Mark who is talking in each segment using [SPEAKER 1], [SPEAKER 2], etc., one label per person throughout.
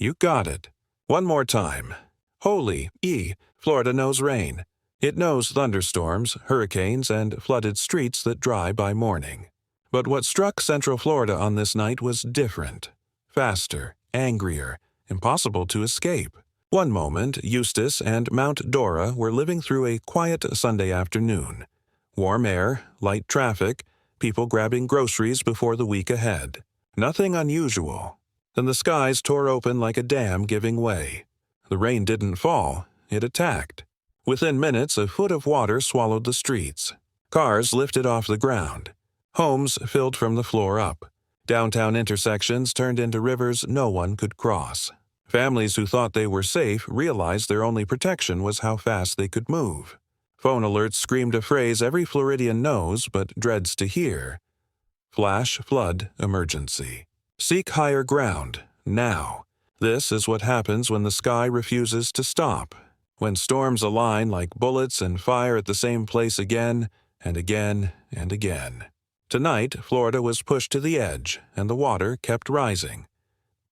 [SPEAKER 1] You got it. One more time. Holy Florida knows rain. It knows thunderstorms, hurricanes, and flooded streets that dry by morning. But what struck Central Florida on this night was different. Faster, angrier, impossible to escape. One moment, Eustis and Mount Dora were living through a quiet Sunday afternoon. Warm air, light traffic, people grabbing groceries before the week ahead. Nothing unusual. Then the skies tore open like a dam giving way. The rain didn't fall, it attacked. Within minutes, a foot of water swallowed the streets. Cars lifted off the ground. Homes filled from the floor up. Downtown intersections turned into rivers no one could cross. Families who thought they were safe realized their only protection was how fast they could move. Phone alerts screamed a phrase every Floridian knows but dreads to hear. Flash flood emergency. Seek higher ground, now. This is what happens when the sky refuses to stop. When storms align like bullets and fire at the same place again and again and again. Tonight, Florida was pushed to the edge, and the water kept rising.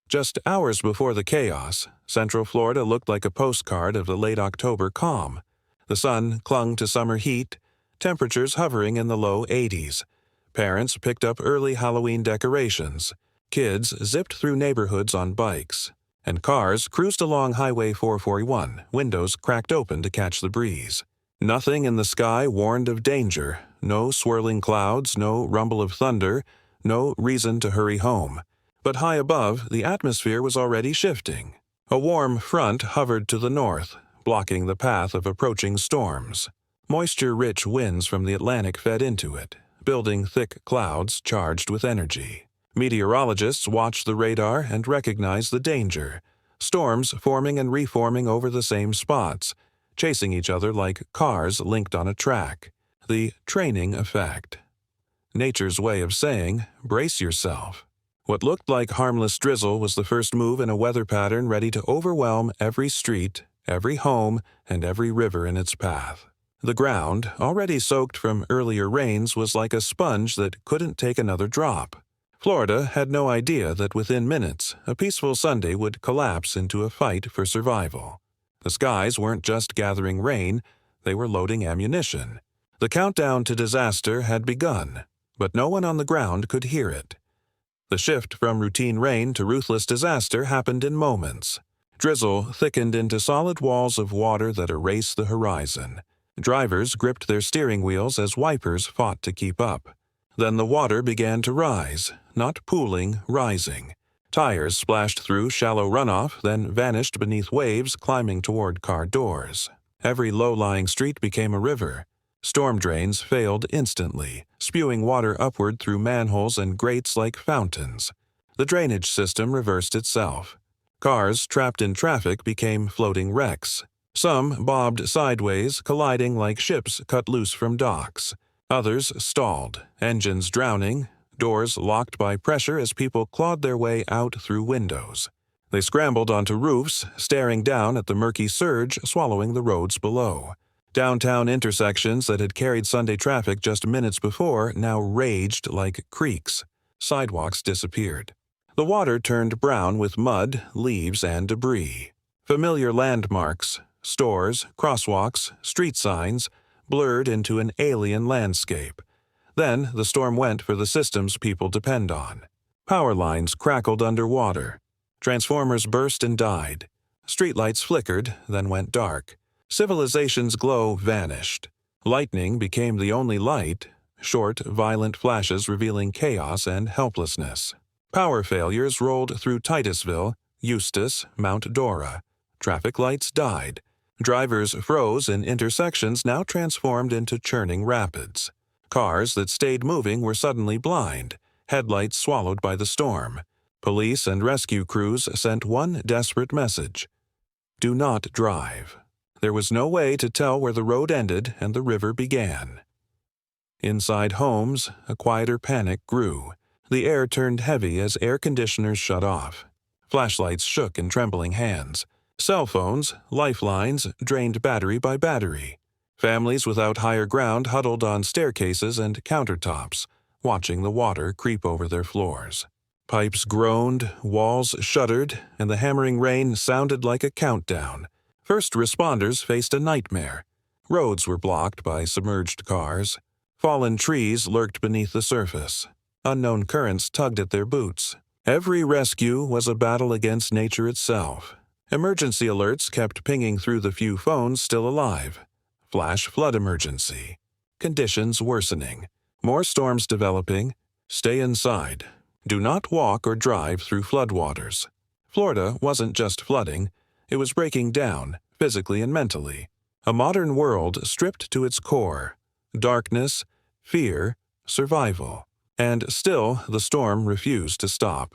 [SPEAKER 1] Just hours before the chaos, Central Florida looked like a postcard of the late October calm. The sun clung to summer heat, temperatures hovering in the low 80s. Parents picked up early Halloween decorations. Kids zipped through neighborhoods on bikes. And cars cruised along Highway 441, windows cracked open to catch the breeze. Nothing in the sky warned of danger. No swirling clouds, no rumble of thunder, no reason to hurry home. But high above, the atmosphere was already shifting. A warm front hovered to the north, blocking the path of approaching storms. Moisture-rich winds from the Atlantic fed into it, building thick clouds charged with energy. Meteorologists watched the radar and recognized the danger. Storms forming and reforming over the same spots, chasing each other like cars linked on a track. The training effect. Nature's way of saying, brace yourself. What looked like harmless drizzle was the first move in a weather pattern ready to overwhelm every street, every home, and every river in its path. The ground, already soaked from earlier rains, was like a sponge that couldn't take another drop. Florida had no idea that within minutes, a peaceful Sunday would collapse into a fight for survival. The skies weren't just gathering rain, they were loading ammunition. The countdown to disaster had begun, but no one on the ground could hear it. The shift from routine rain to ruthless disaster happened in moments. Drizzle thickened into solid walls of water that erased the horizon. Drivers gripped their steering wheels as wipers fought to keep up. Then the water began to rise, not pooling, rising. Tires splashed through shallow runoff, then vanished beneath waves climbing toward car doors. Every low-lying street became a river. Storm drains failed instantly, spewing water upward through manholes and grates like fountains. The drainage system reversed itself. Cars trapped in traffic became floating wrecks. Some bobbed sideways, colliding like ships cut loose from docks. Others stalled, engines drowning, doors locked by pressure as people clawed their way out through windows. They scrambled onto roofs, staring down at the murky surge swallowing the roads below. Downtown intersections that had carried Sunday traffic just minutes before now raged like creeks. Sidewalks disappeared. The water turned brown with mud, leaves, and debris. Familiar landmarks, stores, crosswalks, street signs, blurred into an alien landscape. Then the storm went for the systems people depend on. Power lines crackled underwater. Transformers burst and died. Streetlights flickered, then went dark. Civilization's glow vanished. Lightning became the only light, short, violent flashes revealing chaos and helplessness. Power failures rolled through Titusville, Eustis, Mount Dora. Traffic lights died. Drivers froze in intersections now transformed into churning rapids. Cars that stayed moving were suddenly blind, headlights swallowed by the storm. Police and rescue crews sent one desperate message: do not drive. There was no way to tell where the road ended and the river began. Inside homes, a quieter panic grew. The air turned heavy as air conditioners shut off. Flashlights shook in trembling hands. Cell phones, lifelines, drained battery by battery. Families without higher ground huddled on staircases and countertops, watching the water creep over their floors. Pipes groaned, walls shuddered, and the hammering rain sounded like a countdown. First responders faced a nightmare. Roads were blocked by submerged cars. Fallen trees lurked beneath the surface. Unknown currents tugged at their boots. Every rescue was a battle against nature itself. Emergency alerts kept pinging through the few phones still alive. Flash flood emergency. Conditions worsening. More storms developing. Stay inside. Do not walk or drive through floodwaters. Florida wasn't just flooding, it was breaking down, physically and mentally. A modern world stripped to its core. Darkness, fear, survival. And still, the storm refused to stop.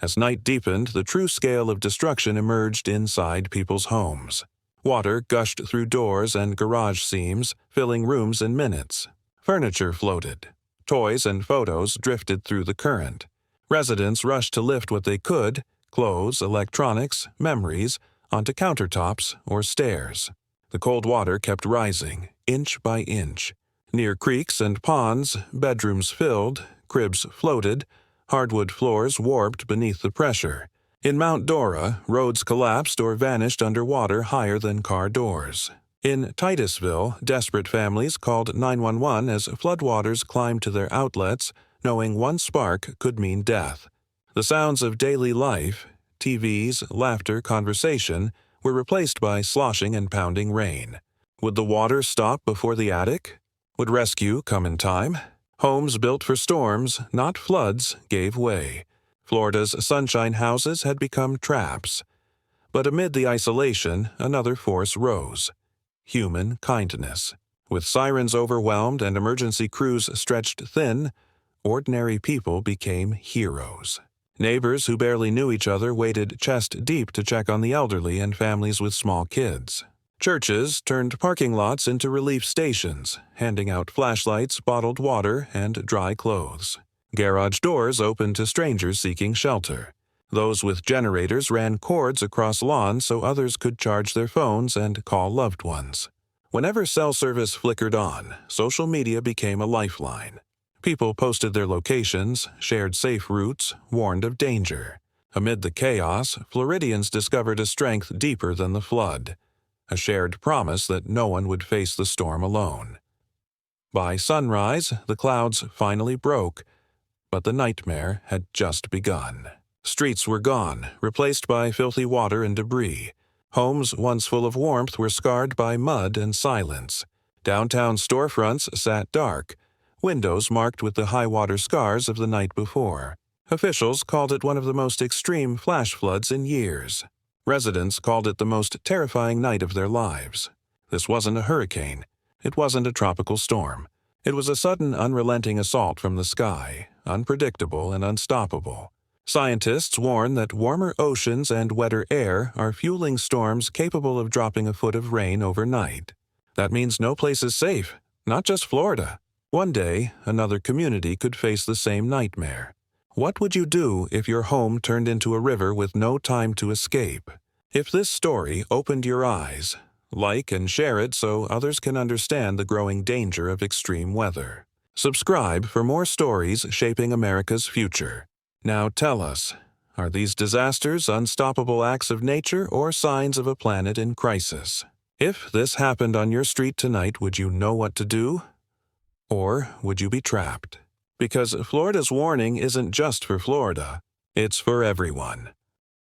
[SPEAKER 1] As night deepened, the true scale of destruction emerged inside people's homes. Water gushed through doors and garage seams, filling rooms in minutes. Furniture floated. Toys and photos drifted through the current. Residents rushed to lift what they could, clothes, electronics, memories, onto countertops or stairs. The cold water kept rising, inch by inch. Near creeks and ponds, bedrooms filled, cribs floated, hardwood floors warped beneath the pressure. In Mount Dora, roads collapsed or vanished underwater higher than car doors. In Titusville, desperate families called 911 as floodwaters climbed to their outlets, knowing one spark could mean death. The sounds of daily life, TVs, laughter, conversation, were replaced by sloshing and pounding rain. Would the water stop before the attic? Would rescue come in time? Homes built for storms, not floods, gave way. Florida's sunshine houses had become traps. But amid the isolation, another force rose. Human kindness. With sirens overwhelmed and emergency crews stretched thin, ordinary people became heroes. Neighbors who barely knew each other waited chest deep to check on the elderly and families with small kids. Churches turned parking lots into relief stations, handing out flashlights, bottled water, and dry clothes. Garage doors opened to strangers seeking shelter. Those with generators ran cords across lawns so others could charge their phones and call loved ones. Whenever cell service flickered on, social media became a lifeline. People posted their locations, shared safe routes, warned of danger. Amid the chaos, Floridians discovered a strength deeper than the flood, a shared promise that no one would face the storm alone. By sunrise, the clouds finally broke, but the nightmare had just begun. Streets were gone, replaced by filthy water and debris. Homes once full of warmth were scarred by mud and silence. Downtown storefronts sat dark, windows marked with the high-water scars of the night before. Officials called it one of the most extreme flash floods in years. Residents called it the most terrifying night of their lives. This wasn't a hurricane. It wasn't a tropical storm. It was a sudden, unrelenting assault from the sky, unpredictable and unstoppable. Scientists warn that warmer oceans and wetter air are fueling storms capable of dropping a foot of rain overnight. That means no place is safe, not just Florida. One day, another community could face the same nightmare. What would you do if your home turned into a river with no time to escape? If this story opened your eyes, like and share it so others can understand the growing danger of extreme weather. Subscribe for more stories shaping America's future. Now tell us, are these disasters unstoppable acts of nature or signs of a planet in crisis? If this happened on your street tonight, would you know what to do? Or would you be trapped? Because Florida's warning isn't just for Florida, it's for everyone.